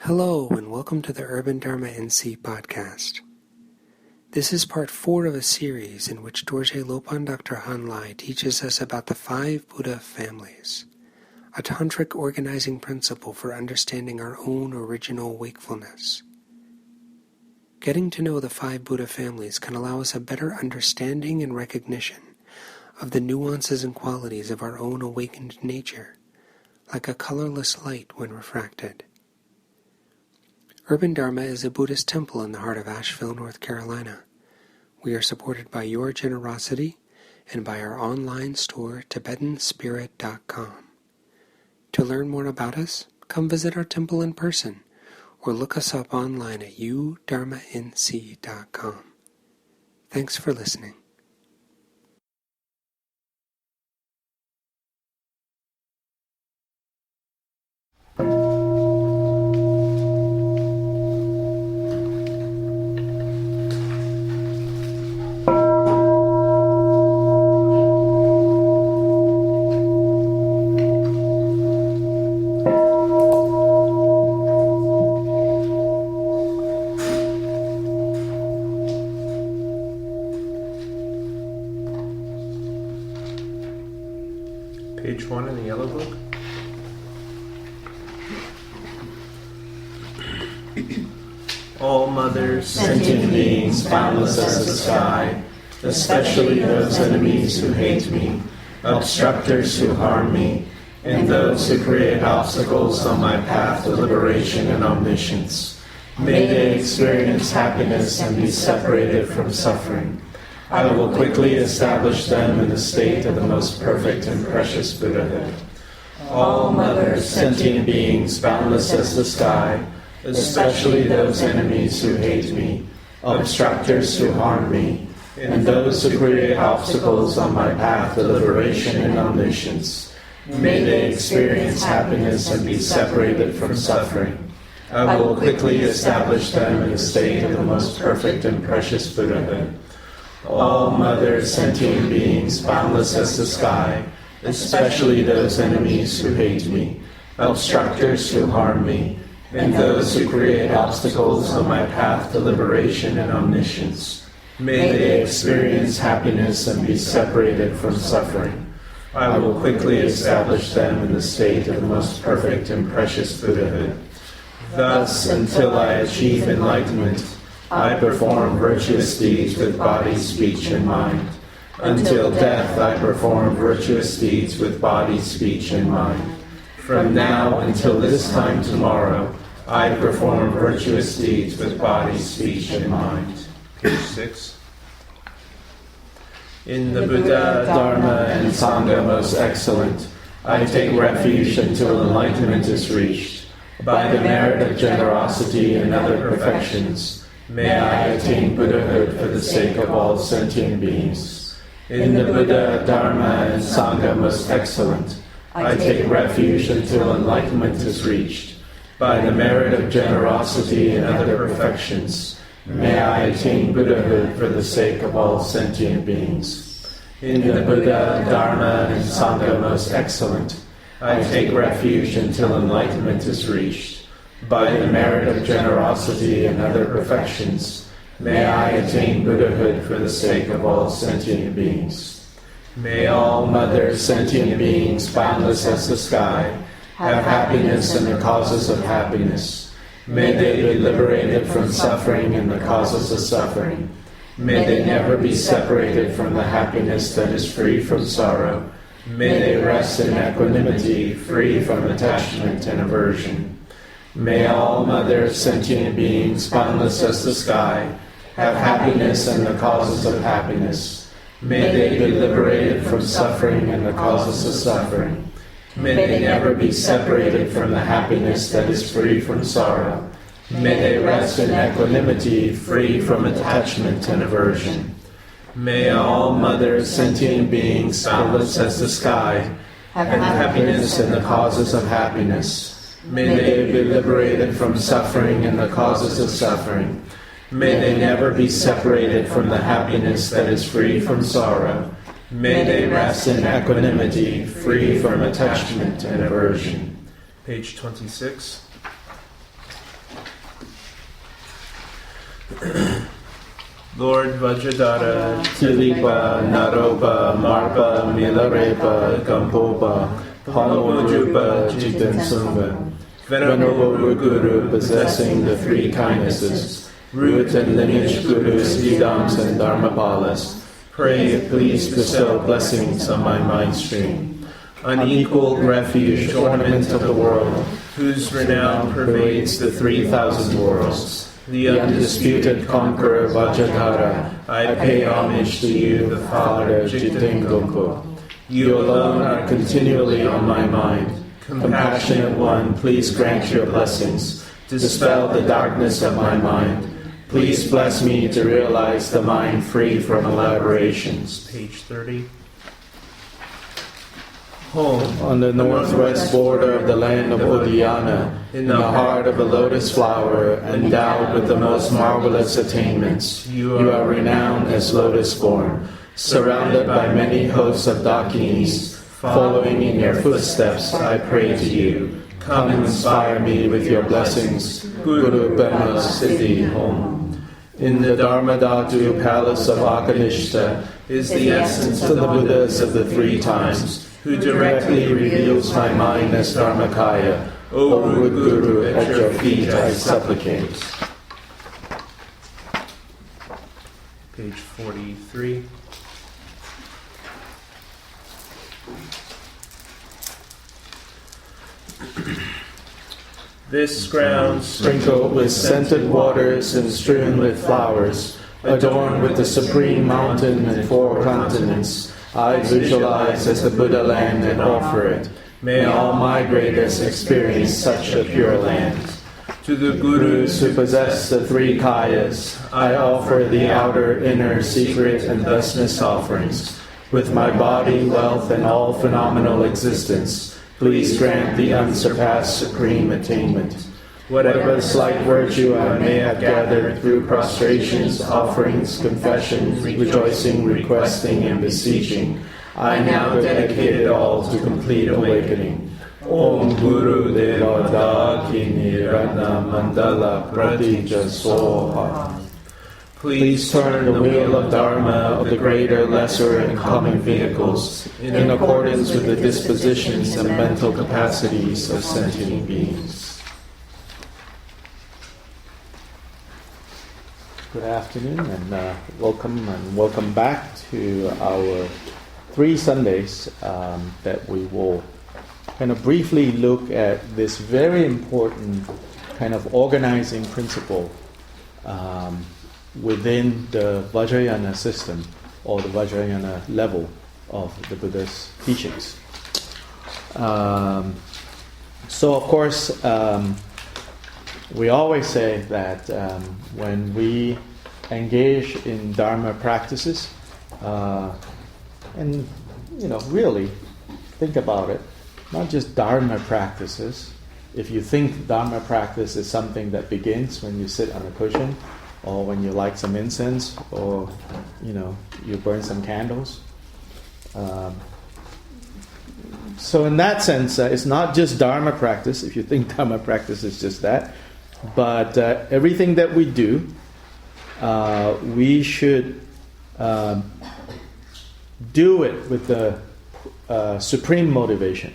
Hello and welcome to the Urban Dharma NC podcast. This is part 4 of a series in which Dorje Lopan Dr. Han Lai teaches us about the 5 Buddha families, a tantric organizing principle for understanding our own original wakefulness. Getting to know the 5 Buddha families can allow us a better understanding and recognition of the nuances and qualities of our own awakened nature, like a colorless light when refracted. Urban Dharma is a Buddhist temple in the heart of Asheville, North Carolina. We are supported by your generosity and by our online store, TibetanSpirit.com. To learn more about us, come visit our temple in person or look us up online at udharmanc.com. Thanks for listening. Page 1 in the yellow book. All mothers, sentient beings, boundless as the sky, especially those enemies who hate me, obstructors who harm me, and those who create obstacles on my path to liberation and omniscience, may they experience happiness and be separated from suffering. I will quickly establish them in the state of the most perfect and precious Buddhahood. All mothers, sentient beings, boundless as the sky, especially those enemies who hate me, obstructors who harm me, and those who create obstacles on my path to liberation and omniscience, may they experience happiness and be separated from suffering. I will quickly establish them in the state of the most perfect and precious Buddhahood. All mothers, sentient beings, boundless as the sky, especially those enemies who hate me, obstructors who harm me, and those who create obstacles on my path to liberation and omniscience, may they experience happiness and be separated from suffering. I will quickly establish them in the state of the most perfect and precious Buddhahood. Thus, until I achieve enlightenment, I perform virtuous deeds with body, speech, and mind. Until death, I perform virtuous deeds with body, speech, and mind. From now until this time tomorrow, I perform virtuous deeds with body, speech, and mind. Page 6. In the Buddha, Dharma, and Sangha most excellent, I take refuge until enlightenment is reached. By the merit of generosity and other perfections, may I attain Buddhahood for the sake of all sentient beings. In the Buddha, Dharma, and Sangha most excellent, I take refuge until enlightenment is reached. By the merit of generosity and other perfections, may I attain Buddhahood for the sake of all sentient beings. In the Buddha, Dharma, and Sangha most excellent, I take refuge until enlightenment is reached. By the merit of generosity and other perfections, may I attain Buddhahood for the sake of all sentient beings. May all mothers, sentient beings, boundless as the sky, have happiness and the causes of happiness. May they be liberated from suffering and the causes of suffering. May they never be separated from the happiness that is free from sorrow. May they rest in equanimity, free from attachment and aversion. May all mothers, sentient beings, boundless as the sky, have happiness and the causes of happiness. May they be liberated from suffering and the causes of suffering. May they never be separated from the happiness that is free from sorrow. May they rest in equanimity, free from attachment and aversion. May all mothers, sentient beings, boundless as the sky, have happiness and the causes of happiness. May they be liberated from suffering and the causes of suffering. May they never be separated from the happiness that is free from sorrow. May they rest in equanimity, free from attachment and aversion. Page 26. Lord Vajradhara, Tilipa, Naropa, Marpa, Milarepa, Gampopa, Palamojupa, Jitansumba, Venerable Guru possessing the three kindnesses, root and lineage Gurus, Idams, and Dharmapalas, pray please bestow blessings on my mind stream. Unequaled refuge, ornament of the world, whose renown pervades the 3,000 worlds. The undisputed conqueror Vajradhara, I pay homage to you, the Father Jitengoku. You alone are continually on my mind. Compassionate One, please grant your blessings. Dispel the darkness of my mind. Please bless me to realize the mind free from elaborations. Page 30. Home, on the northwest border of the land of Udayana, in the heart of a lotus flower, endowed with the most marvelous attainments, you are renowned as lotus-born, surrounded by many hosts of Dakinis. Following in your footsteps, I pray to you. Come and inspire me with your blessings. Guru Brahma Siddhi Home. In the Dharmadhatu palace of Akanishta is the essence of the Buddhas of the three times, who directly reveals my mind as Dharmakaya. O Root Guru, at your feet I supplicate. Page 43. This ground, sprinkled with scented waters and strewn with flowers, adorned with the supreme mountain and 4 continents, I visualize as the Buddha land and offer it. May all migrators experience such a pure land. To the Gurus who possess the 3 kayas, I offer the outer, inner, secret, and thusness offerings. With my body, wealth, and all phenomenal existence, please grant the unsurpassed supreme attainment. Whatever slight virtue I may have gathered through prostrations, offerings, confession, rejoicing, requesting, and beseeching, I now dedicate it all to complete awakening. Om Guru Deva Kini Ratna Mandala Pratija Soha. Please turn the wheel of Dharma of the greater, lesser, and common vehicles in accordance with the dispositions and mental capacities of sentient beings. Good afternoon and welcome back to our 3 Sundays that we will kind of briefly look at this very important kind of organizing principle within the Vajrayana system or the Vajrayana level of the Buddha's teachings. So of course we always say that when we engage in Dharma practices, and really think about it, not just Dharma practices. If you think Dharma practice is something that begins when you sit on a cushion, or when you light some incense, or you burn some candles. So in that sense, it's not just Dharma practice, if you think Dharma practice is just that. But everything that we do, we should do it with the supreme motivation.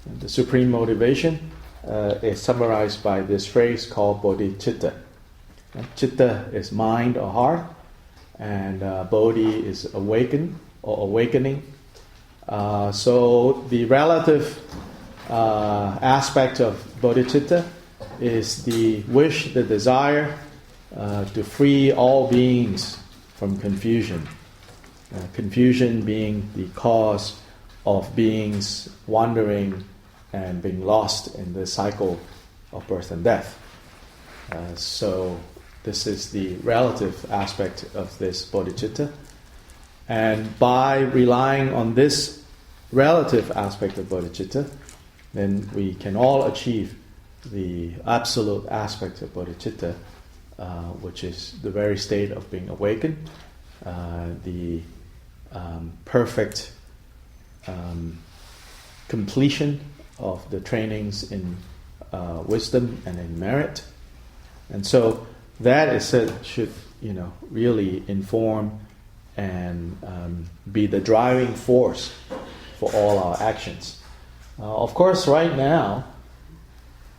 And the supreme motivation is summarized by this phrase called bodhicitta. Chitta is mind or heart, and bodhi is awaken or awakening. So the relative aspect of bodhicitta is the wish, the desire to free all beings from confusion. Confusion being the cause of beings wandering and being lost in the cycle of birth and death. So this is the relative aspect of this bodhicitta. And by relying on this relative aspect of bodhicitta, then we can all achieve the absolute aspect of bodhicitta, which is the very state of being awakened, the perfect completion of the trainings in wisdom and in merit. And so that is should really inform and be the driving force for all our actions. Of course, right now,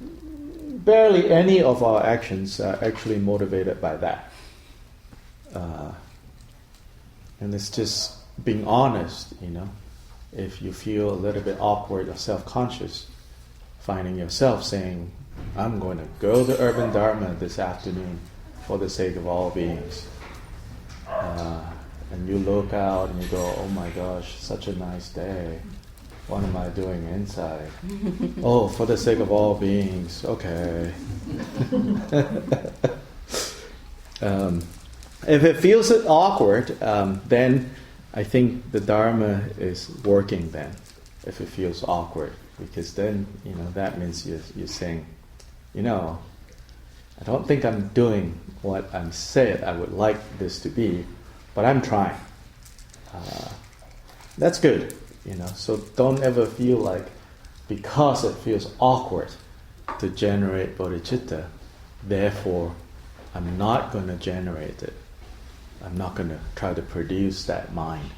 barely any of our actions are actually motivated by that. And it's just being honest, If you feel a little bit awkward or self-conscious, finding yourself saying, I'm going to go to Urban Dharma this afternoon for the sake of all beings. And you look out and you go, oh my gosh, such a nice day. What am I doing inside? Oh, for the sake of all beings, okay. If it feels awkward, then I think the Dharma is working then, if it feels awkward. Because then, that means you're saying, I don't think I'm doing what I'm said I would like this to be, but I'm trying. That's good, So don't ever feel like because it feels awkward to generate bodhicitta, therefore I'm not going to generate it. I'm not going to try to produce that mind.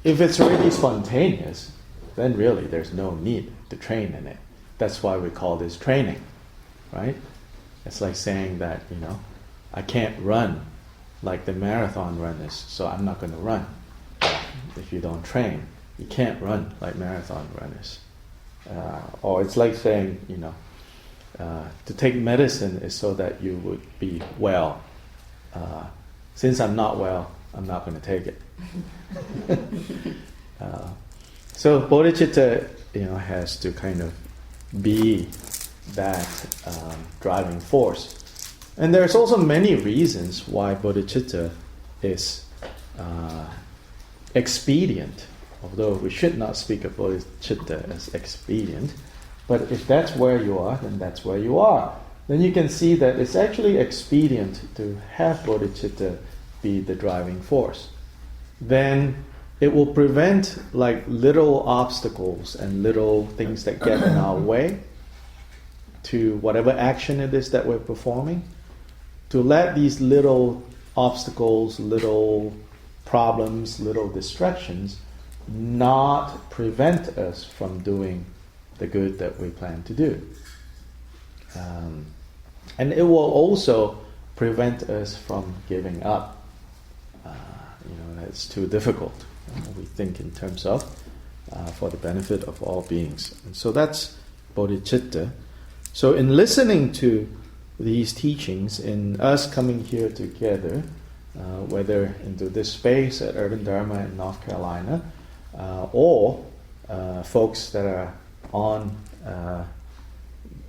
If it's really spontaneous, then really there's no need to train in it. That's why we call this training, right? It's like saying that, I can't run like the marathon runners, so I'm not going to run. If you don't train, you can't run like marathon runners. Or it's like saying, to take medicine is so that you would be well. Since I'm not well, I'm not going to take it. So bodhicitta, has to kind of be that driving force. And there's also many reasons why bodhicitta is expedient, although we should not speak of bodhicitta as expedient. But if that's where you are, then that's where you are. Then you can see that it's actually expedient to have bodhicitta be the driving force. Then it will prevent like little obstacles and little things that get in our way to whatever action it is that we're performing, to let these little obstacles, little problems, little distractions not prevent us from doing the good that we plan to do. And it will also prevent us from giving up. It's too difficult. We think in terms of for the benefit of all beings. And so that's bodhicitta. So in listening to these teachings, in us coming here together, whether into this space at Urban Dharma in North Carolina, or folks that are on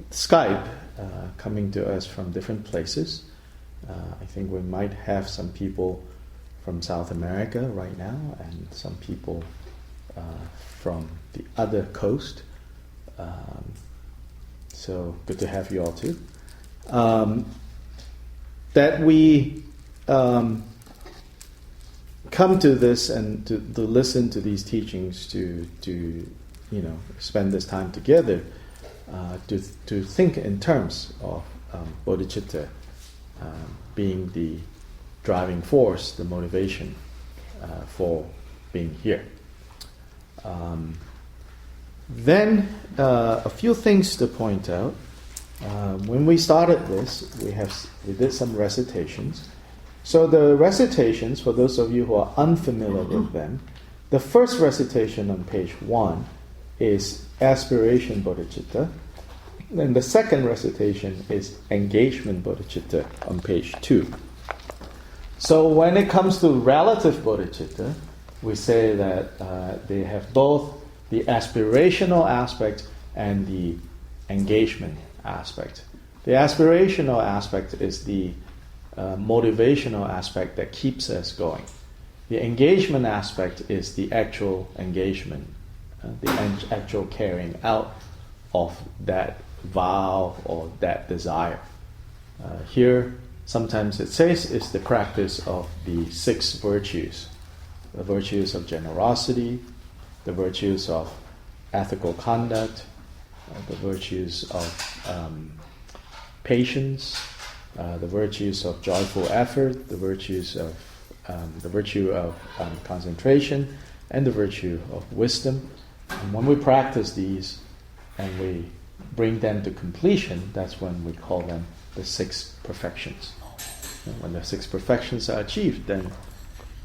Skype coming to us from different places. I think we might have some people from South America right now and some people from the other coast. So good to have you all too. That we come to this and to listen to these teachings, to spend this time together, to think in terms of bodhicitta being the driving force, the motivation for being here. Then a few things to point out. When we started this, we did some recitations. So the recitations, for those of you who are unfamiliar with them, the first recitation on page 1 is aspiration bodhicitta. Then the second recitation is engagement bodhicitta on page 2. So when it comes to relative bodhicitta, we say that they have both the aspirational aspect and the engagement aspect. The aspirational aspect is the motivational aspect that keeps us going. The engagement aspect is the actual engagement, the actual carrying out of that vow or that desire. Here, sometimes it says it's the practice of the 6 virtues. The virtues of generosity, the virtues of ethical conduct, the virtues of patience, the virtues of joyful effort, the virtue of concentration, and the virtue of wisdom. And when we practice these and we bring them to completion, that's when we call them the 6 perfections. And when the 6 perfections are achieved, then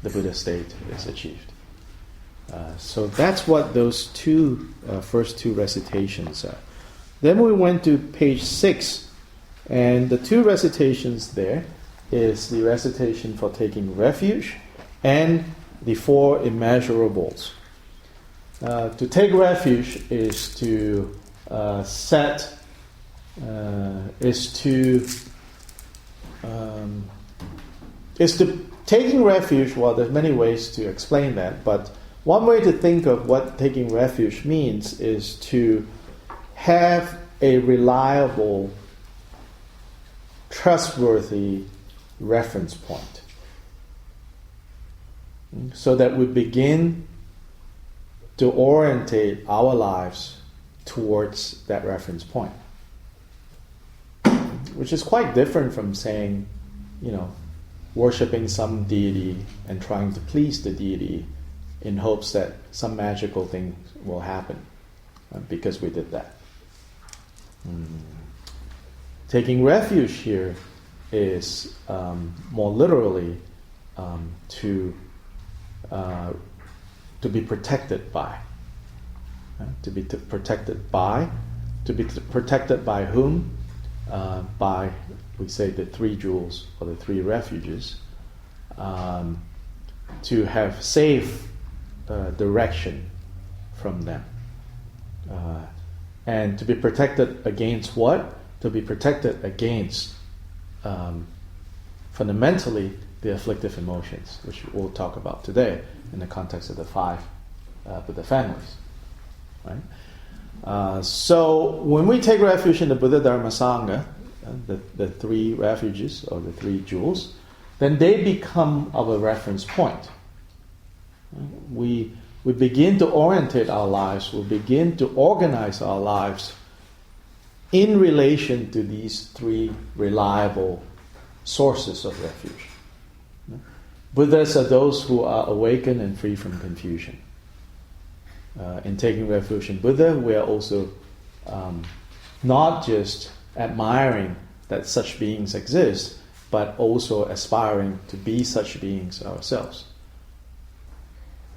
the Buddha state is achieved. So that's what those first two recitations are. Then we went to page 6, and the 2 recitations there is the recitation for taking refuge and the 4 immeasurables. To take refuge is to taking refuge. Well, there's many ways to explain that, but one way to think of what taking refuge means is to have a reliable, trustworthy reference point, so that we begin to orientate our lives towards that reference point, which is quite different from saying, worshipping some deity and trying to please the deity in hopes that some magical thing will happen because we did that. Taking refuge here is more literally to be protected by. To be protected by whom? By, we say, the 3 jewels or the 3 refuges. To have safe direction from them. And to be protected against what? To be protected against fundamentally the afflictive emotions, which we'll talk about today in the context of the 5 Buddha families. Right? So when we take refuge in the Buddha, Dharma, Sangha, the 3 refuges or the 3 jewels, then they become our reference point. We begin to orientate our lives, we begin to organize our lives in relation to these 3 reliable sources of refuge. Buddhas are those who are awakened and free from confusion. In taking refuge in Buddha, we are also not just admiring that such beings exist, but also aspiring to be such beings ourselves.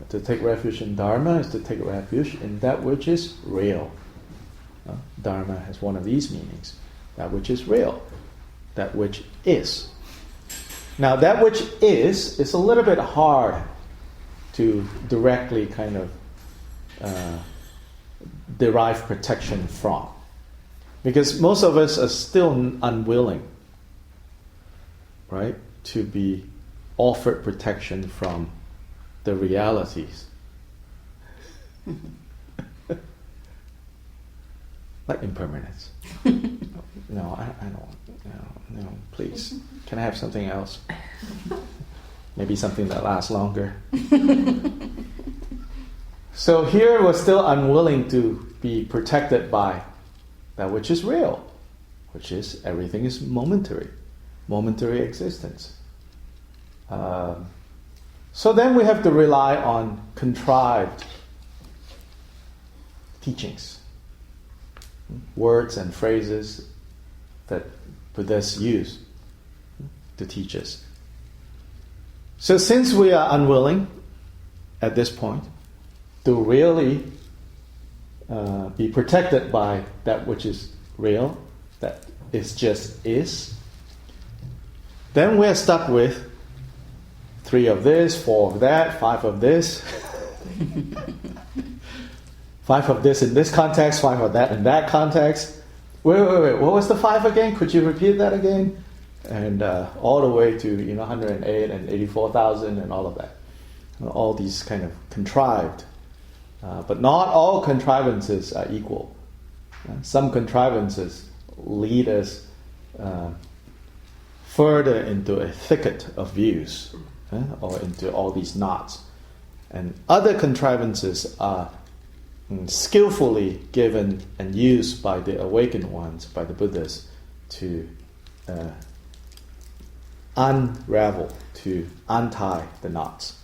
To take refuge in Dharma is to take refuge in that which is real. Dharma has one of these meanings. That which is real. That which is. Now, that which is a little bit hard to directly kind of derive protection from. Because most of us are still unwilling, right, to be offered protection from the realities. Like impermanence. No, I don't. No, please. Can I have something else? Maybe something that lasts longer. So here we're still unwilling to be protected by that which is real, which is everything is momentary existence. So then we have to rely on contrived teachings, words and phrases that Buddhas use to teach us. So since we are unwilling at this point to really be protected by that which is real, that is just is, then we're stuck with 3 of this, 4 of that, 5 of this, 5 of this in this context, 5 of that in that context. Wait, what was the 5 again? Could you repeat that again? And all the way to 108 and 84,000 and all of that. All these kind of contrived. But not all contrivances are equal. Some contrivances lead us further into a thicket of views, or into all these knots. And other contrivances are skillfully given and used by the awakened ones, by the Buddhas, to unravel, to untie the knots.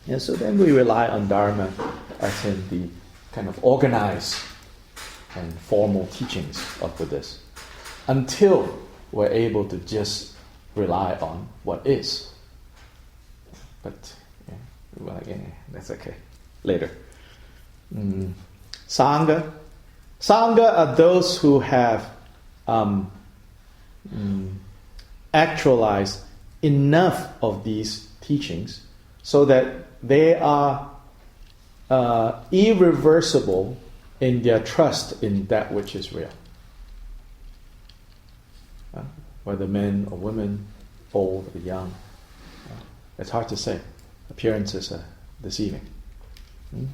And so then we rely on Dharma as in the kind of organized and formal teachings of Buddhists until we're able to just rely on what is. But that's okay. Later. Sangha. Sangha are those who have actualized enough of these teachings so that they are irreversible in their trust in that which is real. Whether men or women, old or young, it's hard to say. Appearances are deceiving.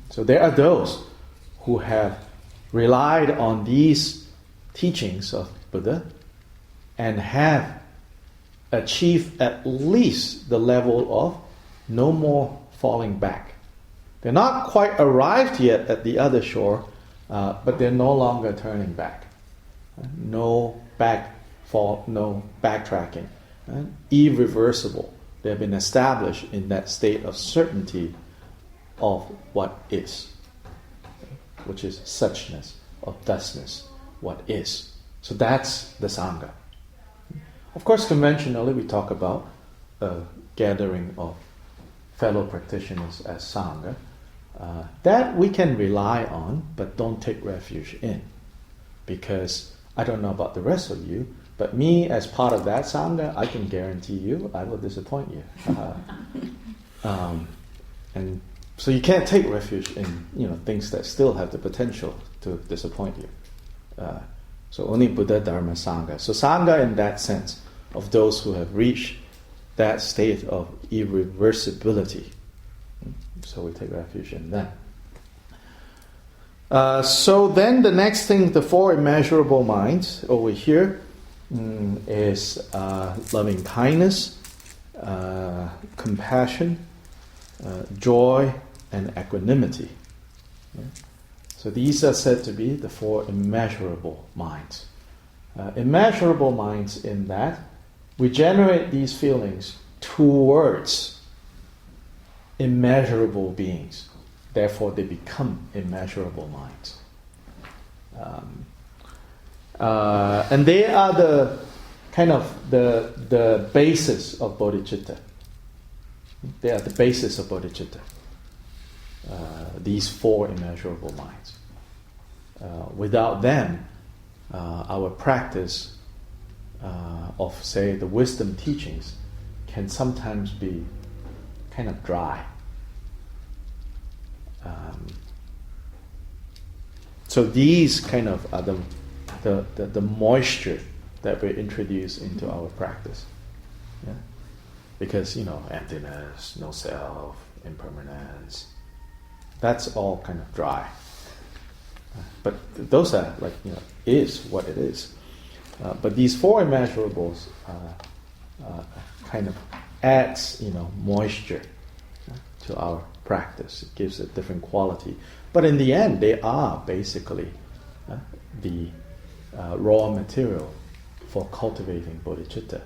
So there are those who have relied on these teachings of Buddha and have achieved at least the level of no more falling back. They're not quite arrived yet at the other shore, but they're no longer turning back. No backtracking. Irreversible. They have been established in that state of certainty of what is, which is suchness, of thusness, what is. So that's the Sangha. Of course, conventionally we talk about a gathering of fellow practitioners as Sangha. That we can rely on, but don't take refuge in. Because I don't know about the rest of you, but me as part of that Sangha, I can guarantee you I will disappoint you. And so you can't take refuge in things that still have the potential to disappoint you. So only Buddha, Dharma, Sangha. So Sangha in that sense of those who have reached that state of irreversibility. So we take refuge in that. So then the next thing, the four immeasurable minds over here is loving kindness, compassion, joy, and equanimity. So these are said to be the four immeasurable minds. Immeasurable minds in that we generate these feelings towards immeasurable beings. Therefore, they become immeasurable minds. And they are the kind of the basis of bodhicitta. They are the basis of bodhicitta. These four immeasurable minds. Without them, our practice of, say, the wisdom teachings can sometimes be kind of dry. So these kind of are the moisture that we introduce into our practice. Yeah? Because, emptiness, no self, impermanence, that's all kind of dry. But those are is what it is. But these four immeasurables kind of adds, moisture to our practice. It gives a different quality. But in the end, they are basically the raw material for cultivating bodhicitta.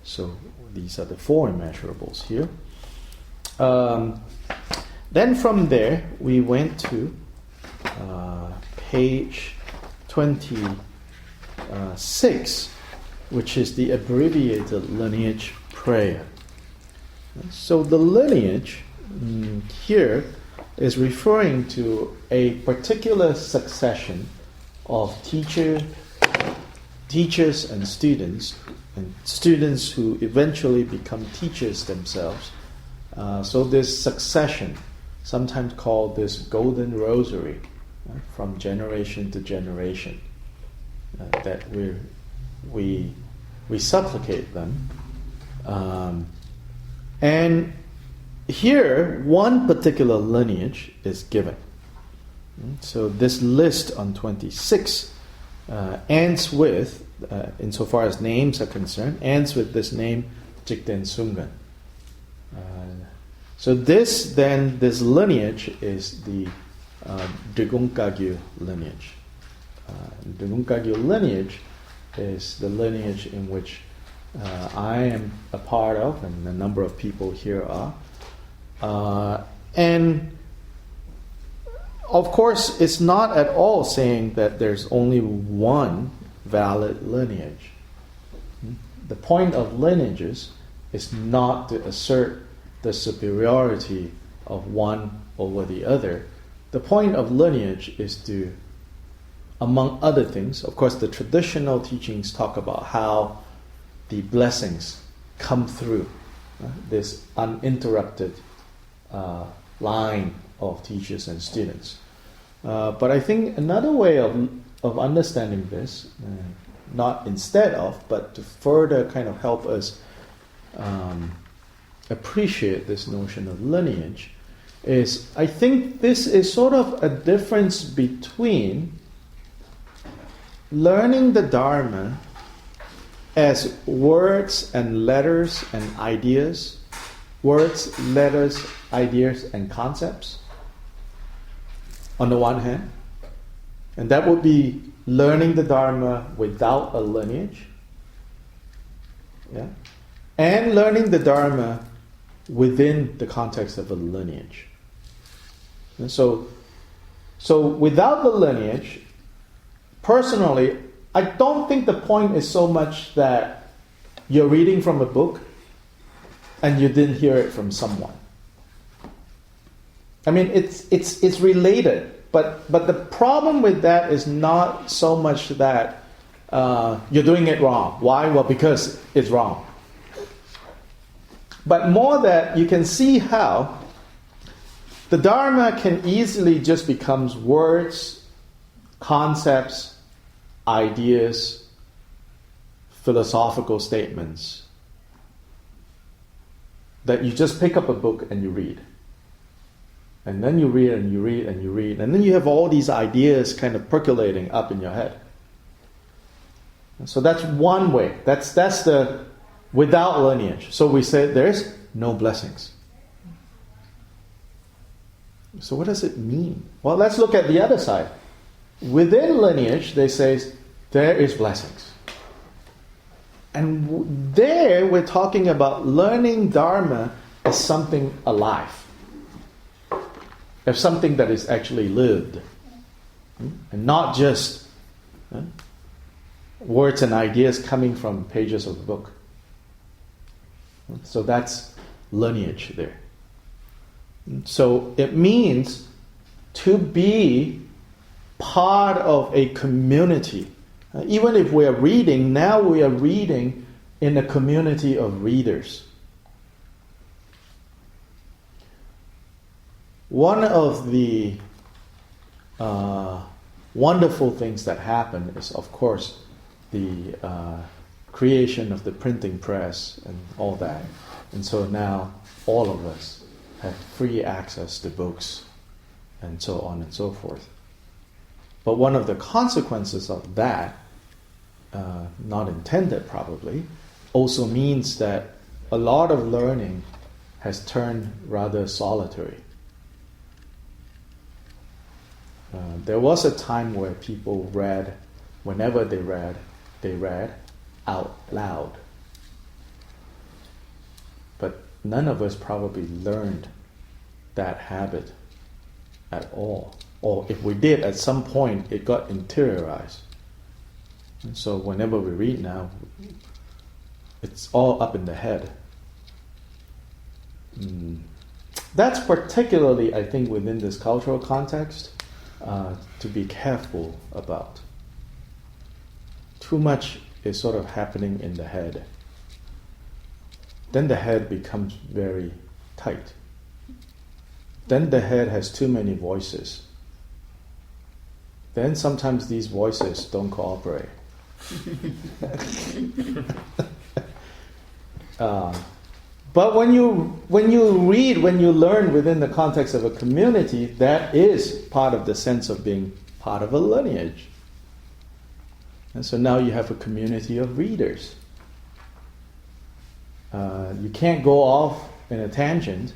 So these are the four immeasurables here. Then from there, we went to page 26, which is the abbreviated lineage prayer. So the lineage here is referring to a particular succession of teachers and students who eventually become teachers themselves. So this succession, sometimes called this golden rosary, from generation to generation, that we supplicate them. And here, one particular lineage is given. So this list on 26 ends with, insofar as names are concerned, ends with this name, Jigten Sumgan. So this lineage is the Drigungkagyu lineage. Drigungkagyu lineage is the lineage in which I am a part of, and a number of people here are. And of course, it's not at all saying that there's only one valid lineage. The point of lineages is not to assert the superiority of one over the other. The point of lineage is to, among other things, of course, the traditional teachings talk about how the blessings come through this uninterrupted line of teachers and students. But I think another way of understanding this, not instead of, but to further kind of help us appreciate this notion of lineage, is I think this is sort of a difference between learning the Dharma as words and letters and ideas, words, letters, ideas, and concepts, on the one hand, and that would be learning the Dharma without a lineage, and learning the Dharma within the context of a lineage. And so without the lineage, personally, I don't think the point is so much that you're reading from a book and you didn't hear it from someone. I mean, it's related, but the problem with that is not so much that you're doing it wrong. Why? Well, because it's wrong. But more that you can see how the Dharma can easily just become words, concepts, ideas, philosophical statements that you just pick up a book and you read. And then you read and you read and you read. And then you have all these ideas kind of percolating up in your head. And so that's one way. That's the without lineage. So we say there's no blessings. So what does it mean? Well, let's look at the other side. Within lineage, they say there is blessings. And there we're talking about learning Dharma as something alive. As something that is actually lived. And not just words and ideas coming from pages of the book. So that's lineage there. So it means to be part of a community. Even if we are reading, now we are reading in a community of readers. One of the wonderful things that happen is, of course, the creation of the printing press and all that. And so now all of us have free access to books and so on and so forth. But one of the consequences of that, not intended probably, also means that a lot of learning has turned rather solitary. There was a time where people read, whenever they read out loud. But none of us probably learned that habit at all. Or if we did, at some point it got interiorized. And so whenever we read now, it's all up in the head. That's particularly, I think, within this cultural context, to be careful about. Too much is sort of happening in the head. Then the head becomes very tight. Then the head has too many voices. Then sometimes these voices don't cooperate. But when you read, when you learn within the context of a community, that is part of the sense of being part of a lineage. And so now you have a community of readers. You can't go off in a tangent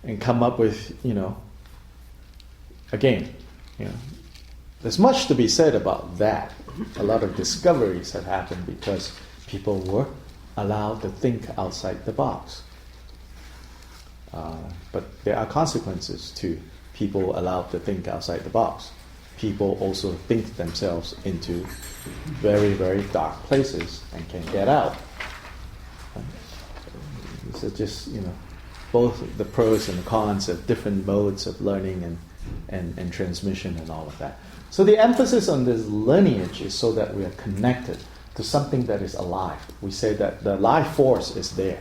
and come up with, again, there's much to be said about that. A lot of discoveries have happened because people were allowed to think outside the box. But there are consequences to people allowed to think outside the box. People also think themselves into very, very dark places and can get out. So just, both the pros and the cons of different modes of learning and transmission and all of that. So the emphasis on this lineage is so that we are connected to something that is alive. We say that the life force is there.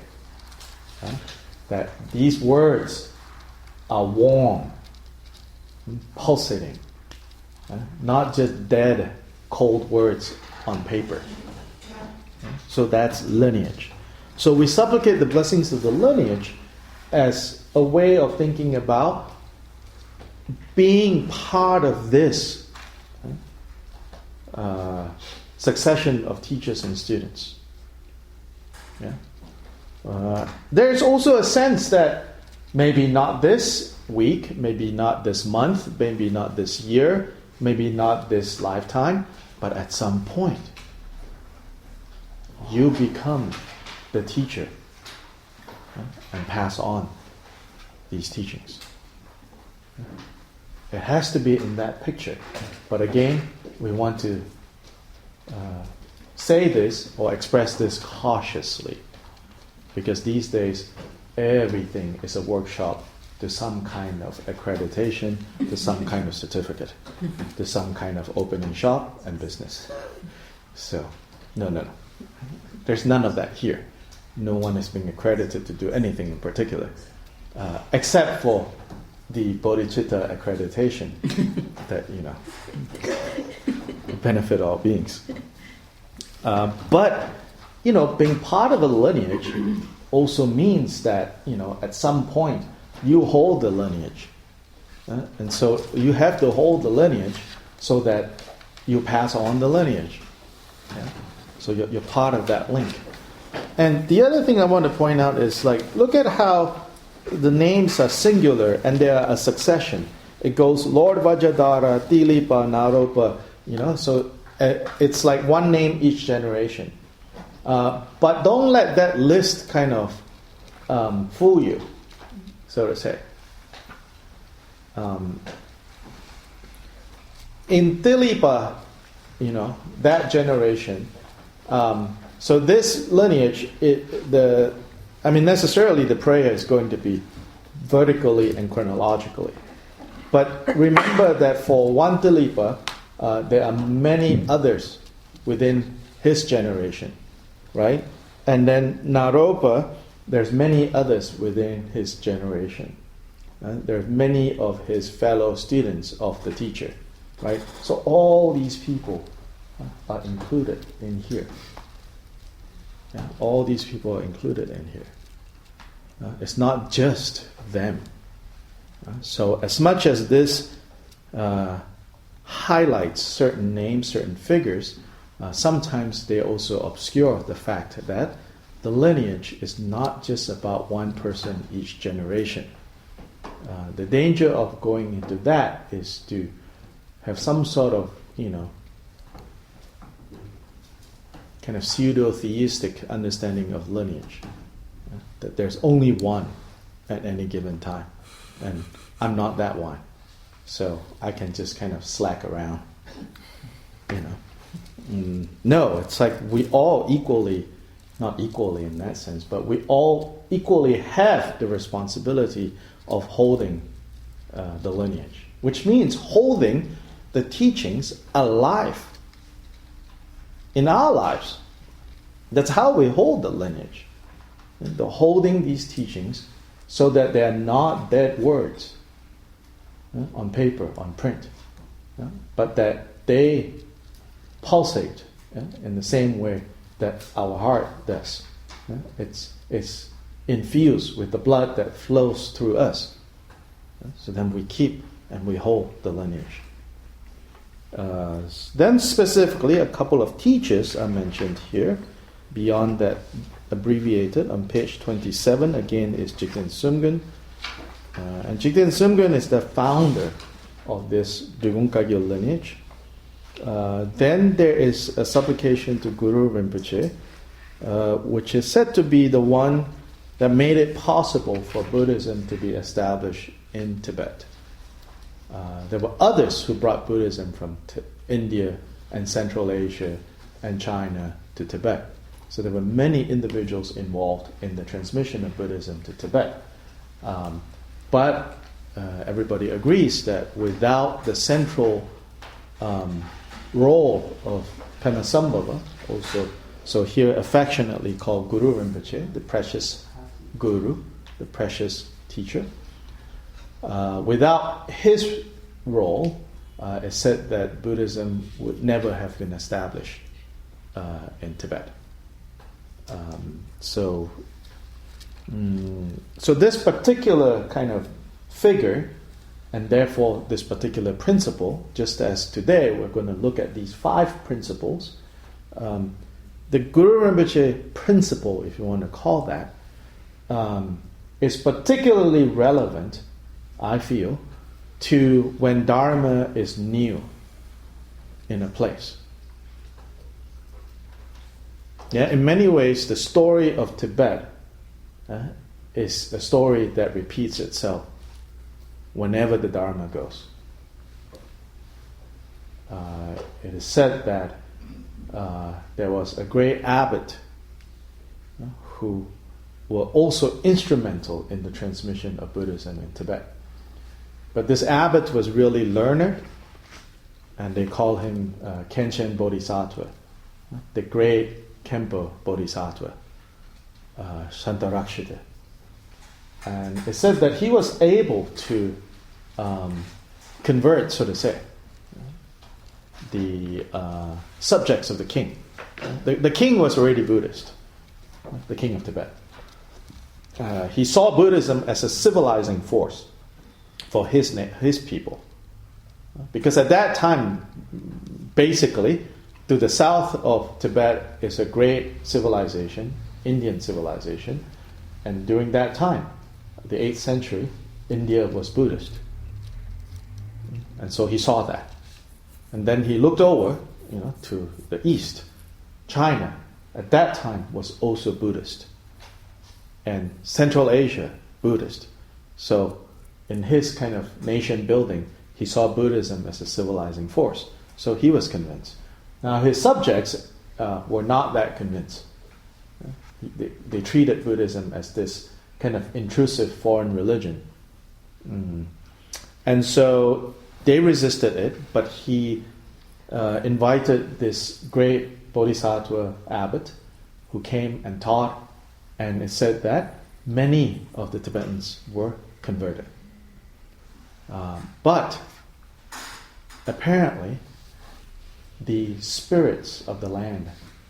That these words are warm, pulsating, not just dead, cold words on paper. So that's lineage. So we supplicate the blessings of the lineage as a way of thinking about being part of this succession of teachers and students. There's also a sense that maybe not this week, maybe not this month, maybe not this year, maybe not this lifetime, but at some point, you become the teacher and pass on these teachings. It has to be in that picture. But again, we want to say this or express this cautiously. Because these days, everything is a workshop to some kind of accreditation, to some kind of certificate, to some kind of opening shop and business. So, no. There's none of that here. No one is being accredited to do anything in particular, except for the bodhicitta accreditation that, benefit all beings. But being part of a lineage also means that, at some point, you hold the lineage. And so you have to hold the lineage so that you pass on the lineage. So you're part of that link. And the other thing I want to point out is, look at how the names are singular and they are a succession. It goes Lord Vajradhara, Dilipa, Naropa, so it's like one name each generation. But don't let that list kind of fool you, so to say. In Dilipa, that generation, so this lineage, necessarily the prayer is going to be vertically and chronologically. But remember that for one Dilipa, there are many others within his generation. Right? And then Naropa, there's many others within his generation. There are many of his fellow students of the teacher. Right? So all these people are included in here. All these people are included in here. It's not just them. So as much as this highlights certain names, certain figures, sometimes they also obscure the fact that the lineage is not just about one person each generation. The danger of going into that is to have some sort of, kind of pseudo-theistic understanding of lineage. That there's only one at any given time. And I'm not that one. So I can just kind of slack around, No, it's like we all equally, not equally in that sense, but we all equally have the responsibility of holding the lineage, which means holding the teachings alive in our lives. That's how we hold the lineage. The holding these teachings so that they are not dead words on paper, on print, but that they pulsate in the same way that our heart does. It's infused with the blood that flows through us. So then we keep and we hold the lineage. Then specifically, a couple of teachers are mentioned here. Beyond that, abbreviated on page 27, again is Jigten Sumgun. And Jigten Sumgun is the founder of this Drigung Kagyo lineage. Then there is a supplication to Guru Rinpoche. which is said to be the one that made it possible for Buddhism to be established in Tibet. There were others who brought Buddhism from India and Central Asia and China to Tibet. So there were many individuals involved in the transmission of Buddhism to Tibet. But everybody agrees that without the central role of Padmasambhava, also, so here affectionately called Guru Rinpoche, the precious Guru, the precious teacher, without his role, it's said that Buddhism would never have been established in Tibet. So this particular kind of figure, and therefore this particular principle, just as today we're going to look at these 5 principles, the Guru Rinpoche principle, if you want to call that, is particularly relevant, I feel, to when Dharma is new in a place. Yeah, in many ways, the story of Tibet is a story that repeats itself whenever the Dharma goes. It is said that there was a great abbot who were also instrumental in the transmission of Buddhism in Tibet. But this abbot was really learned, and they call him Khenchen Bodhisattva, the great Khenpo Bodhisattva, Santarakshita. And it said that he was able to convert, so to say, the subjects of the king. The king was already Buddhist, the king of Tibet. He saw Buddhism as a civilizing force for his people. Because at that time, basically, to the south of Tibet is a great civilization, Indian civilization, and during that time, the 8th century, India was Buddhist. And so he saw that. And then he looked over, to the east. China, at that time, was also Buddhist. And Central Asia, Buddhist. So in his kind of nation building, he saw Buddhism as a civilizing force. So he was convinced. Now his subjects were not that convinced. They treated Buddhism as this kind of intrusive foreign religion. And so they resisted it, but he invited this great Bodhisattva abbot who came and taught, and it said that many of the Tibetans were converted. But apparently the spirits of the land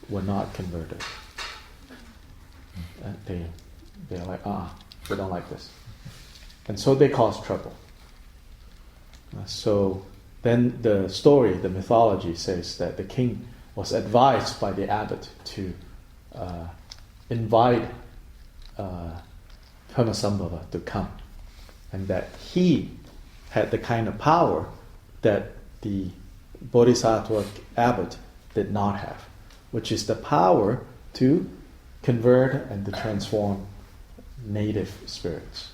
were not converted. They're like, we don't like this. And so they caused trouble. So then the story, the mythology says that the king was advised by the abbot to invite Padmasambhava to come, and that he had the kind of power that the Bodhisattva abbot did not have, which is the power to convert and to transform native spirits.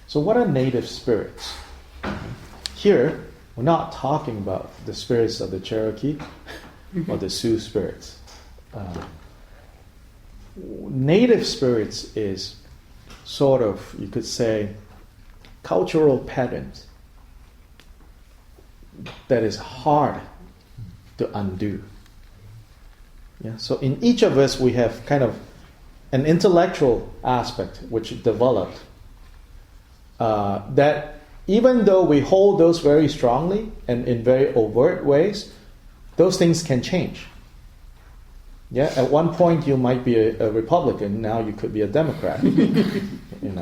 So what are native spirits? Here, we're not talking about the spirits of the Cherokee or the Sioux spirits. Native spirits is sort of, you could say, cultural patterns that is hard to undo. Yeah? So in each of us we have kind of an intellectual aspect which developed that even though we hold those very strongly and in very overt ways, those things can change. Yeah, at one point you might be a Republican, now you could be a Democrat. And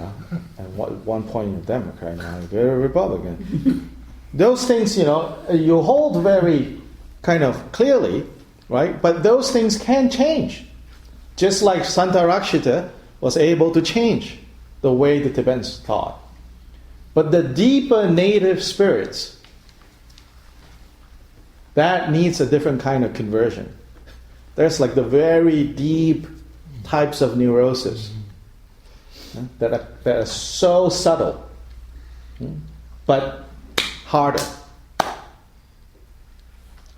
at one point you're a Democrat, now you're a Republican. Those things, you hold very kind of clearly, right? But those things can change. Just like Santarakshita was able to change the way the Tibetans thought. But the deeper native spirits, that needs a different kind of conversion. There's like the very deep types of neurosis that are so subtle, but harder.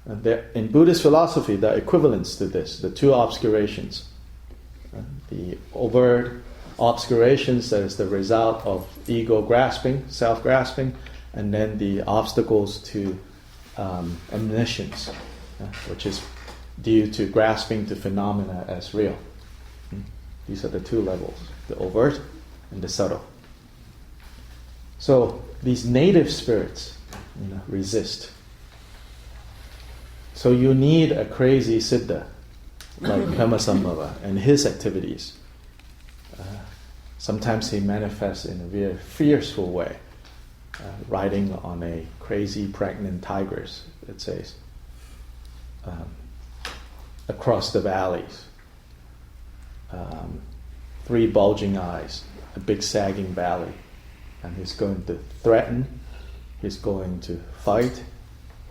And in Buddhist philosophy, there are equivalents to this, the two obscurations. The overt obscurations, that is the result of ego grasping, self-grasping, and then the obstacles to omniscience, which is due to grasping to phenomena as real. These are the two levels, the overt and the subtle. So these native spirits resist. So you need a crazy siddha like Pema and his activities. Sometimes he manifests in a very fearful way, riding on a crazy pregnant tigress, it says, across the valleys. 3 bulging eyes, a big sagging belly, and he's going to threaten, he's going to fight,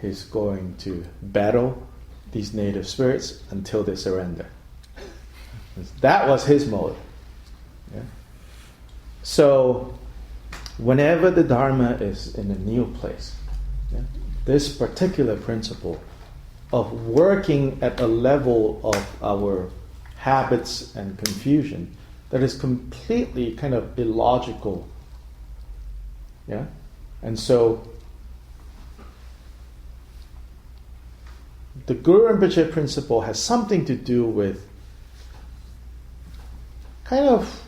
he's going to battle these native spirits until they surrender. That was his mode. Yeah? So, whenever the Dharma is in a new place, this particular principle of working at a level of our habits and confusion that is completely kind of illogical. Yeah? And so the Guru Rinpoche principle has something to do with kind of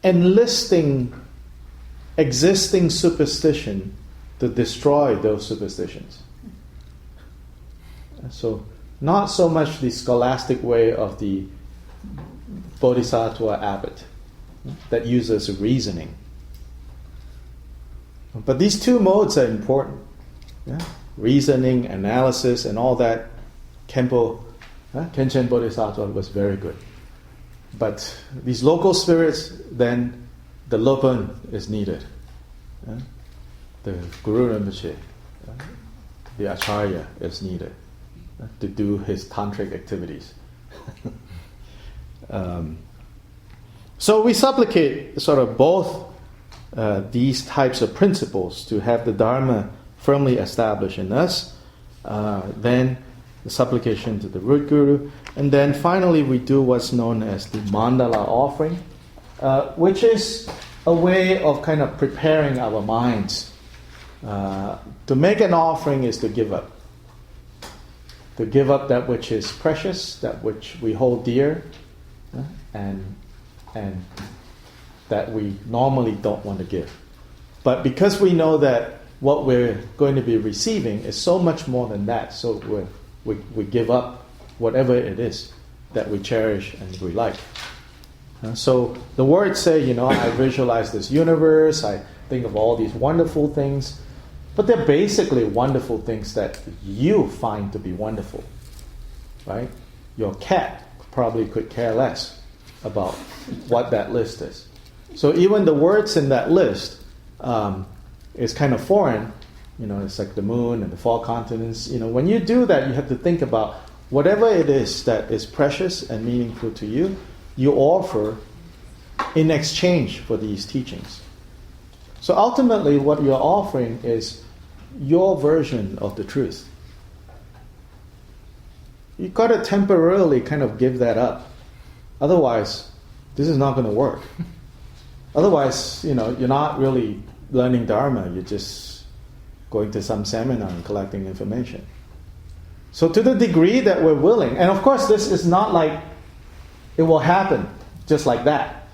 enlisting existing superstition to destroy those superstitions. So not so much the scholastic way of the Bodhisattva abbot that uses reasoning. But these two modes are important. Yeah? Reasoning, analysis, and all that. Khenchen Bodhisattva was very good. But these local spirits, then the Lopan is needed. The Guru Rinpoche, the Acharya is needed to do his tantric activities. So we supplicate sort of both these types of principles to have the Dharma firmly established in us, then the supplication to the root guru, and then finally we do what's known as the mandala offering, which is a way of kind of preparing our minds. To make an offering is to give up. To give up that which is precious, that which we hold dear, and that we normally don't want to give. But because we know that what we're going to be receiving is so much more than that, so we give up whatever it is that we cherish and we like. So the words say, I visualize this universe, I think of all these wonderful things, but they're basically wonderful things that you find to be wonderful, right? Your cat probably could care less about what that list is. So even the words in that list is kind of foreign. It's like the moon and the 4 continents. When you do that, you have to think about whatever it is that is precious and meaningful to you, you offer in exchange for these teachings. So ultimately, what you're offering is your version of the truth. You've got to temporarily kind of give that up. Otherwise, this is not going to work. Otherwise, you're not really learning Dharma. You're just going to some seminar and collecting information. So to the degree that we're willing, and of course this is not like it will happen just like that.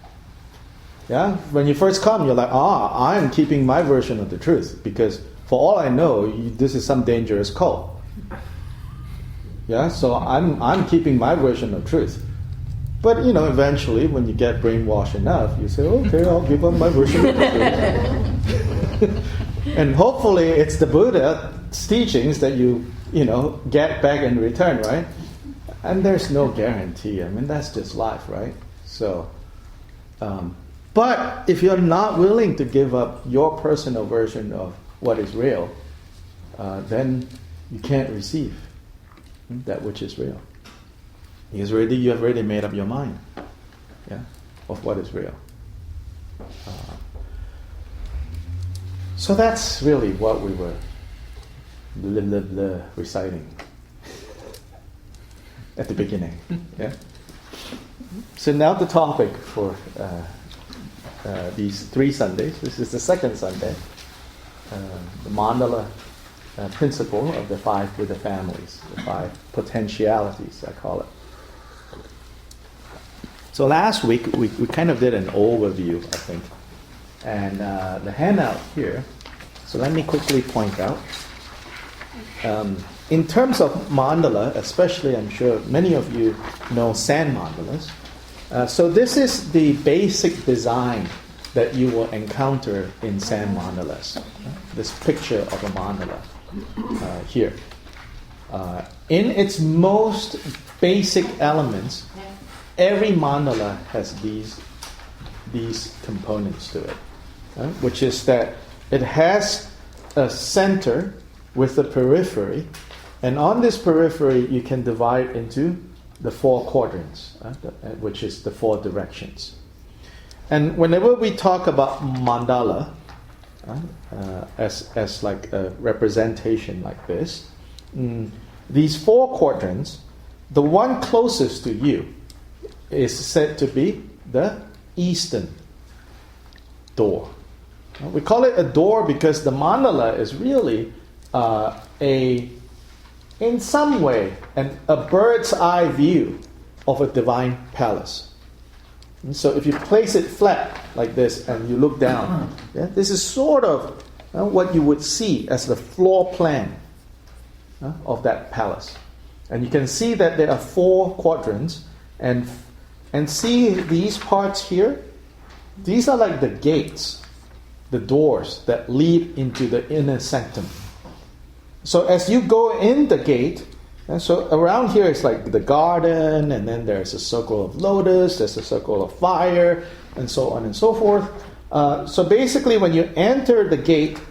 Yeah? When you first come, you're like, I'm keeping my version of the truth, because for all I know, this is some dangerous cult. Yeah? So I'm keeping my version of truth. But, eventually, when you get brainwashed enough, you say, okay, I'll give up my version of the truth. And hopefully it's the Buddha's teachings that you get back in return, right? And there's no guarantee. I mean, that's just life, right? So, but if you're not willing to give up your personal version of what is real, then you can't receive that which is real. Because you have already made up your mind, of what is real. So that's really what we were reciting at the beginning. Yeah. So now the topic for these 3 Sundays. This is the second Sunday. The mandala principle of the 5 Buddha families, the 5 potentialities, I call it. So last week we kind of did an overview, I think. And the handout here, so let me quickly point out. In terms of mandala, especially, I'm sure many of you know sand mandalas. So this is the basic design that you will encounter in sand mandalas. This picture of a mandala here. In its most basic elements, every mandala has these components to it, which is that it has a center with a periphery, and on this periphery you can divide into the 4 quadrants, which is the 4 directions. And whenever we talk about mandala as like a representation like this, these 4 quadrants, the one closest to you is said to be the eastern door. We call it a door because the mandala is really in some way, a bird's eye view of a divine palace. And so if you place it flat like this and you look down, this is sort of what you would see as the floor plan of that palace. And you can see that there are 4 quadrants, and see these parts here? These are like the gates, the doors that lead into the inner sanctum. So as you go in the gate, so around here is like the garden, and then there's a circle of lotus, there's a circle of fire, and so on and so forth. So basically when you enter the gate,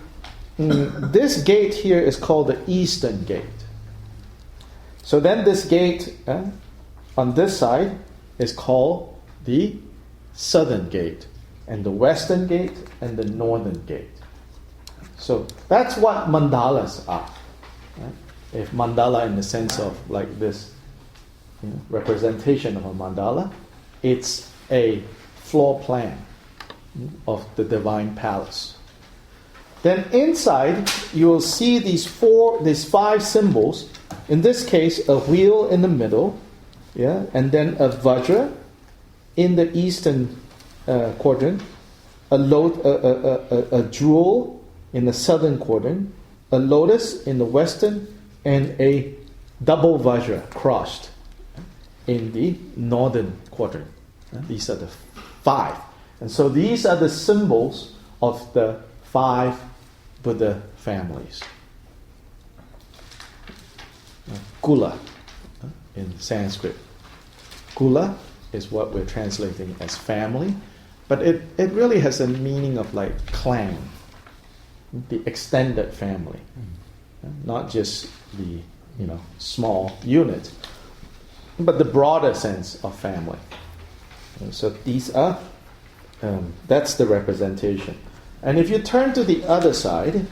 this gate here is called the eastern gate. So then this gate on this side is called the southern gate, and the western gate and the northern gate. So that's what mandalas are. Right? If mandala in the sense of like this representation of a mandala, it's a floor plan of the divine palace. Then inside you will see these 5 symbols. In this case, a wheel in the middle, and then a vajra in the eastern quadrant, a jewel in the southern quadrant, a lotus in the western, and a double vajra crossed in the northern quadrant. These are the 5. And so these are the symbols of the 5 Buddha families. Kula in Sanskrit. Kula is what we're translating as family, but it really has a meaning of like clan, the extended family, not just the small unit, but the broader sense of family. And so these are that's the representation. And if you turn to the other side,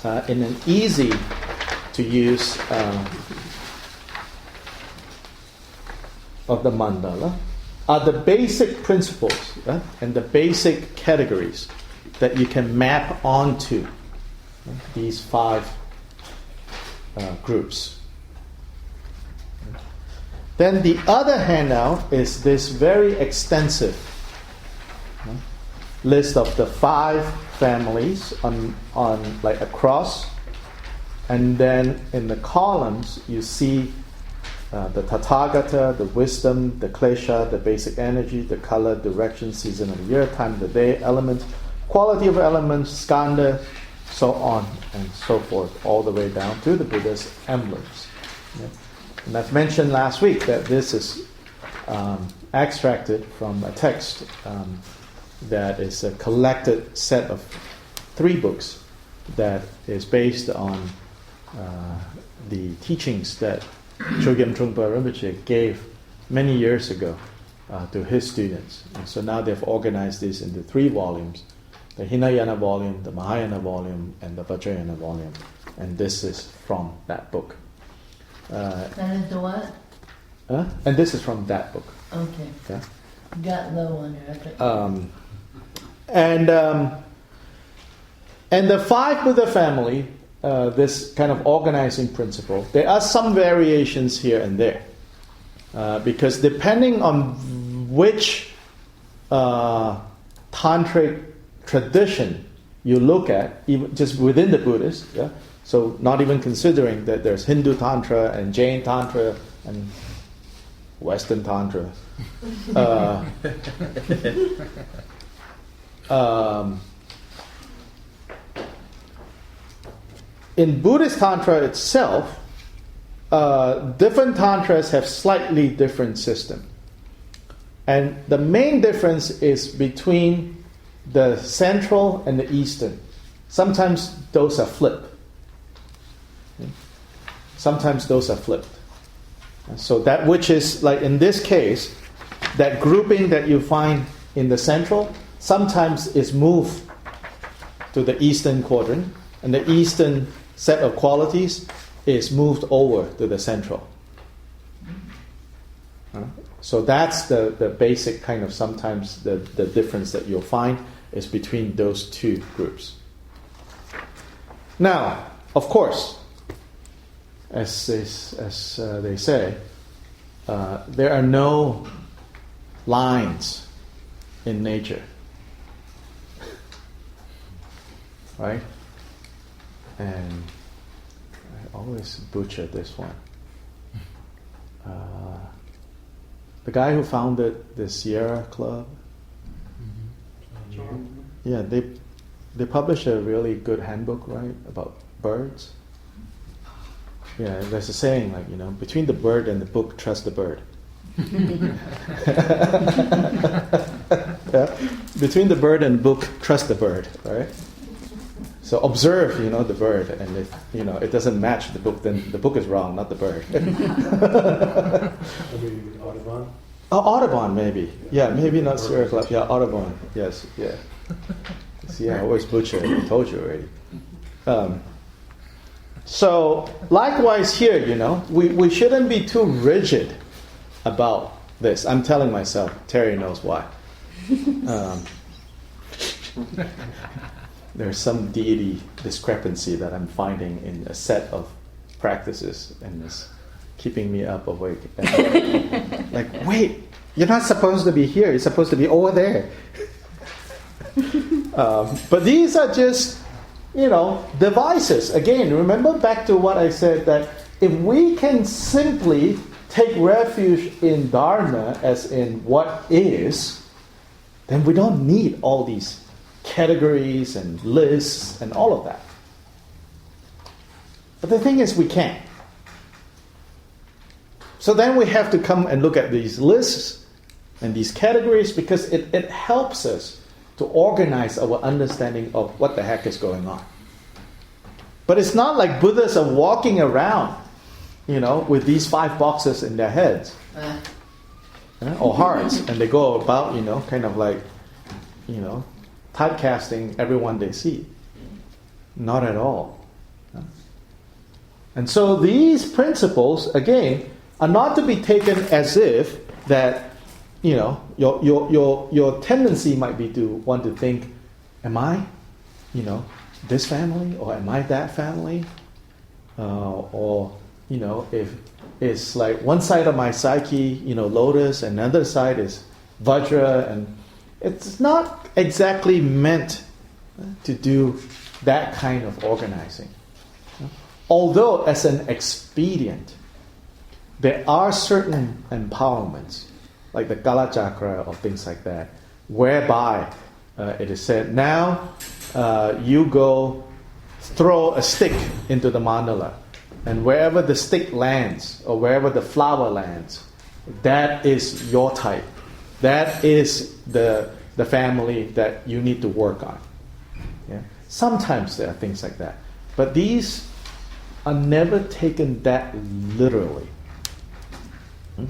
in an easy to use of the mandala are the basic principles and the basic categories that you can map onto these 5 groups. Then the other handout is this very extensive list of the 5 families on like a cross, and then in the columns you see the Tathagata, the wisdom, the klesha, the basic energy, the color, direction, season of the year, time of the day, element, quality of elements, skanda, so on and so forth, all the way down to the Buddha's emblems. And I've mentioned last week that this is extracted from a text that is a collected set of 3 books that is based on the teachings that Chogyam Trungpa Rinpoche gave many years ago to his students. And so now they've organized this into 3 volumes, the Hinayana volume, the Mahayana volume, and the Vajrayana volume. And this is from that book. That is the what? And this is from that book. Okay. Yeah. Got low on it. And the 5 Buddha family, this kind of organizing principle, there are some variations here and there. Because depending on which tantric tradition you look at, even just within the Buddhist, yeah? So not even considering that there's Hindu Tantra and Jain Tantra and Western Tantra. In Buddhist Tantra itself, different Tantras have slightly different system. And the main difference is between the central and the eastern. Sometimes those are flipped. Sometimes those are flipped. So that which is, like in this case, that grouping that you find in the central, sometimes is moved to the eastern quadrant, and the eastern set of qualities is moved over to the central. So that's the basic kind of sometimes the difference that you'll find is between those 2 groups. Now, of course, as they say, there are no lines in nature, right? And I always butcher this one. The guy who founded the Sierra Club, yeah, they published a really good handbook, right, about birds. Yeah, there's a saying like, between the bird and the book, trust the bird. Yeah? Between the bird and the book, trust the bird, right? So observe, the bird, and if it doesn't match the book, then the book is wrong, not the bird. Audubon? Oh, Audubon, maybe. Yeah, maybe not Sierra Club. Yeah, Audubon. Yes, yeah. See, I always butcher. I told you already. So, likewise here, we shouldn't be too rigid about this. I'm telling myself, Terry knows why. There's some deity discrepancy that I'm finding in a set of practices, and it's keeping me up awake. Like, wait, you're not supposed to be here. You're supposed to be over there. But these are just, devices. Again, remember back to what I said, that if we can simply take refuge in Dharma as in what is, then we don't need all these categories and lists and all of that. But the thing is, we can't. So then we have to come and look at these lists and these categories, because it helps us to organize our understanding of what the heck is going on. But it's not like Buddhas are walking around, with these 5 boxes in their heads. Or hearts, and they go about, kind of like, typecasting everyone they see. Not at all. And so these principles, again, are not to be taken as if that, your tendency might be to want to think, am I, this family, or am I that family? Or, if it's like one side of my psyche, lotus, and another side is vajra, and it's not exactly meant to do that kind of organizing. Although, as an expedient, there are certain empowerments, like the Kala Chakra or things like that, whereby it is said, now you go throw a stick into the mandala, and wherever the stick lands, or wherever the flower lands, that is your type. That is the family that you need to work on. Yeah? Sometimes there are things like that. But these are never taken that literally.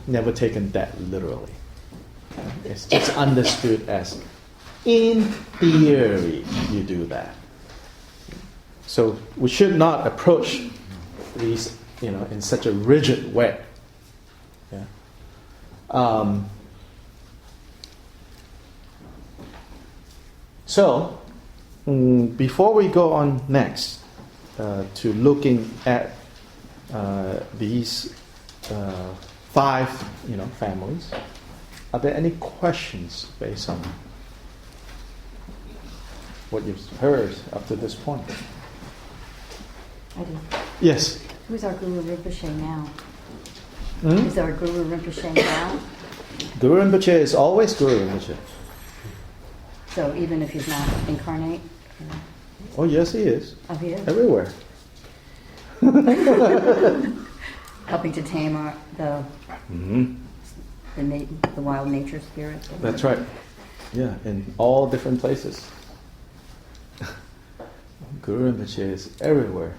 Never taken that literally. It's just understood as, in theory, you do that. So we should not approach these, in such a rigid way. Yeah. So, before we go on next to looking at these 5, families, are there any questions based on what you've heard up to this point? I do. Yes. Who's our Guru Rinpoche now? Hmm? Who's our Guru Rinpoche now? Guru Rinpoche is always Guru Rinpoche. So even if he's not incarnate? Oh, yes, he is. Oh, he is? Everywhere. Helping to tame the wild nature spirits. That's right. Yeah, in all different places. Guru Rinpoche is everywhere.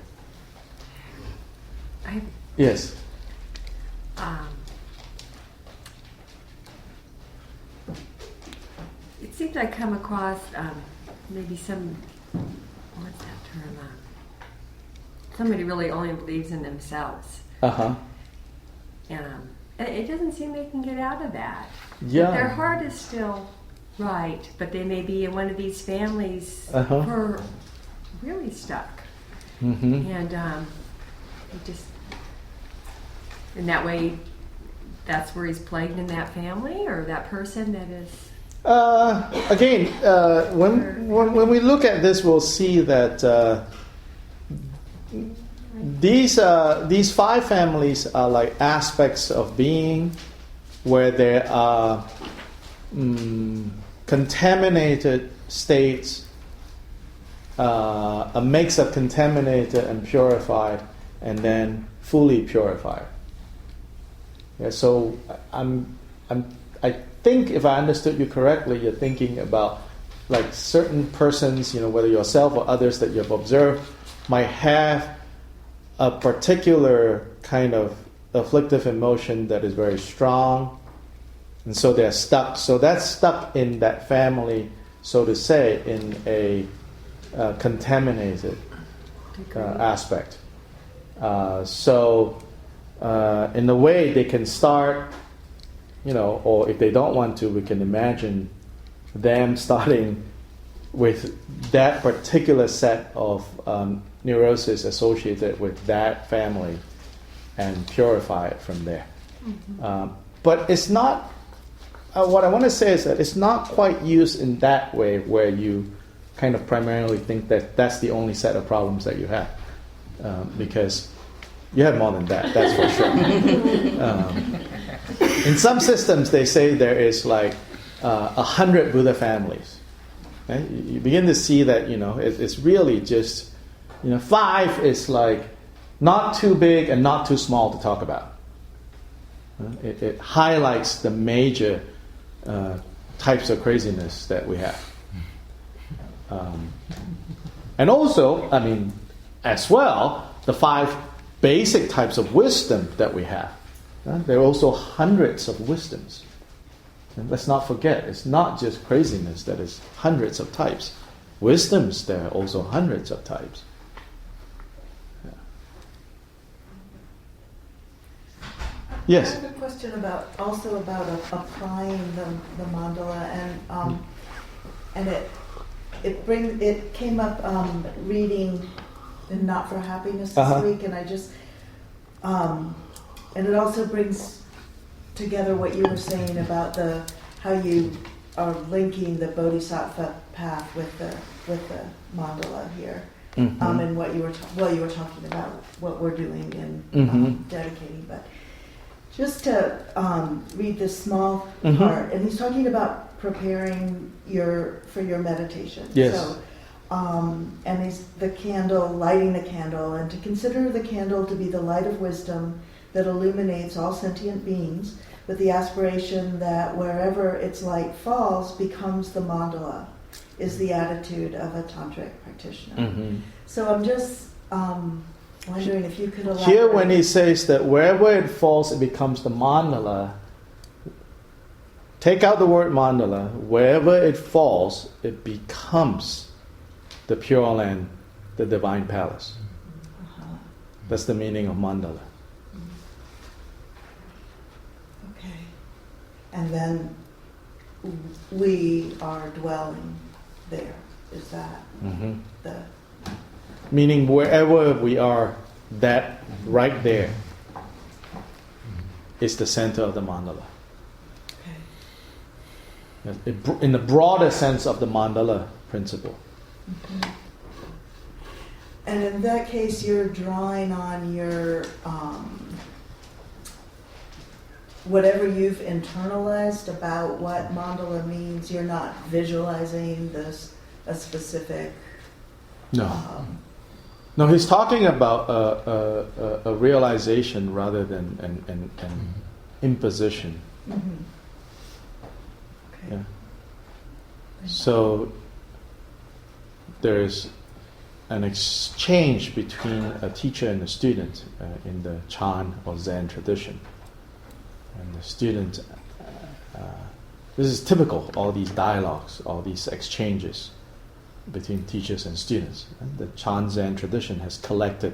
Yes. It seems I come across maybe some, what's that term? Somebody really only believes in themselves. Uh-huh. And it doesn't seem they can get out of that. Yeah. But their heart is still right, but they may be in one of these families who are really stuck. Mm-hmm. And in that way, that's where he's plagued in that family, or that person that is... Again, when we look at this, we'll see that these 5 families are like aspects of being where there are contaminated states, a mix of contaminated and purified, and then fully purified. Yeah, so I think if I understood you correctly, you're thinking about like certain persons, whether yourself or others that you've observed, might have a particular kind of afflictive emotion that is very strong, and so they're stuck. So that's stuck in that family, so to say, in a contaminated aspect. So in a way, they can start, or if they don't want to, we can imagine them starting with that particular set of neurosis associated with that family and purify it from there. Mm-hmm. But it's not, what I want to say is that it's not quite used in that way where you kind of primarily think that that's the only set of problems that you have. Because you have more than that, that's for sure. In some systems, they say there is like 100 Buddha families. Okay? You begin to see that, it's really just, 5 is like not too big and not too small to talk about. It highlights the major types of craziness that we have. And also, as well, the 5 basic types of wisdom that we have. There are also hundreds of wisdoms. And let's not forget, it's not just craziness that is hundreds of types. Wisdoms, there are also hundreds of types. Yeah. Yes? I have a question about applying the mandala, and it came up reading in Not for Happiness this week, and I just and it also brings together what you were saying about how you are linking the bodhisattva path with the mandala here, and what you were talking about, what we're doing in dedicating, but just to read this small part, and he's talking about preparing for your meditation. Yes. So, and he's lighting the candle, and to consider the candle to be the light of wisdom that illuminates all sentient beings, with the aspiration that wherever its light falls becomes the mandala, is the attitude of a tantric practitioner. So I'm just Wondering if you could elaborate. Here when he says that wherever it falls, it becomes the mandala. Take out the word mandala. Wherever it falls, it becomes the Pure Land, the Divine Palace. That's the meaning of mandala. Okay. And then we are dwelling there. Is that the... Meaning wherever we are, that right there is the center of the mandala. Okay. In the broader sense of the mandala principle. And in that case, you're drawing on your whatever you've internalized about what mandala means. You're not visualizing this a specific. No. No, he's talking about a realization rather than an imposition. Okay. Yeah. So there's an exchange between a teacher and a student in the Chan or Zen tradition. And the student, this is typical, all these dialogues, all these exchanges between teachers and students. And the Chan Zen tradition has collected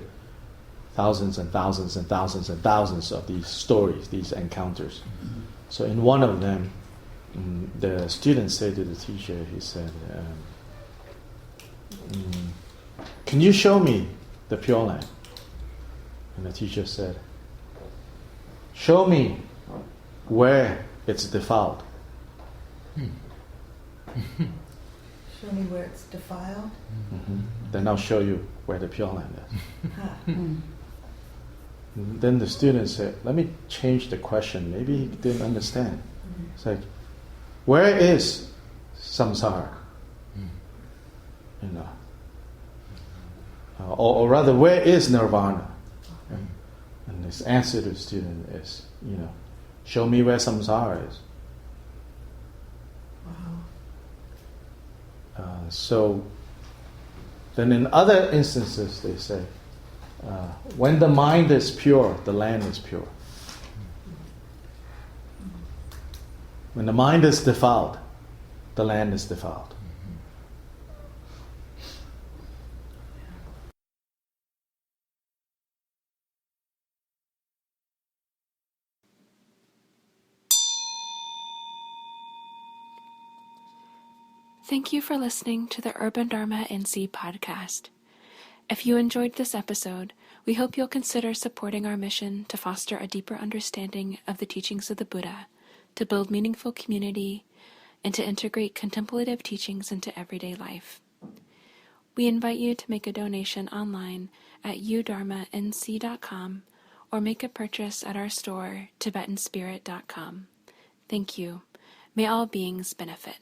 thousands and thousands and thousands and thousands of these stories, these encounters. So in one of them, the student said to the teacher, he said, can you show me the Pure Land? And the teacher said, show me where it's defiled. Show me where it's defiled. Then I'll show you where the Pure Land is. Huh. Then the student said, let me change the question. Maybe he didn't understand. It's like, where is samsara? You know, or rather, where is nirvana? And his answer to the student is, show me where samsara is. So then in other instances they say, when the mind is pure, the land is pure. When the mind is defiled, the land is defiled. Thank you for listening to the Urban Dharma NC podcast. If you enjoyed this episode, we hope you'll consider supporting our mission to foster a deeper understanding of the teachings of the Buddha, to build meaningful community, and to integrate contemplative teachings into everyday life. We invite you to make a donation online at udharmanc.com or make a purchase at our store, tibetanspirit.com. Thank you. May all beings benefit.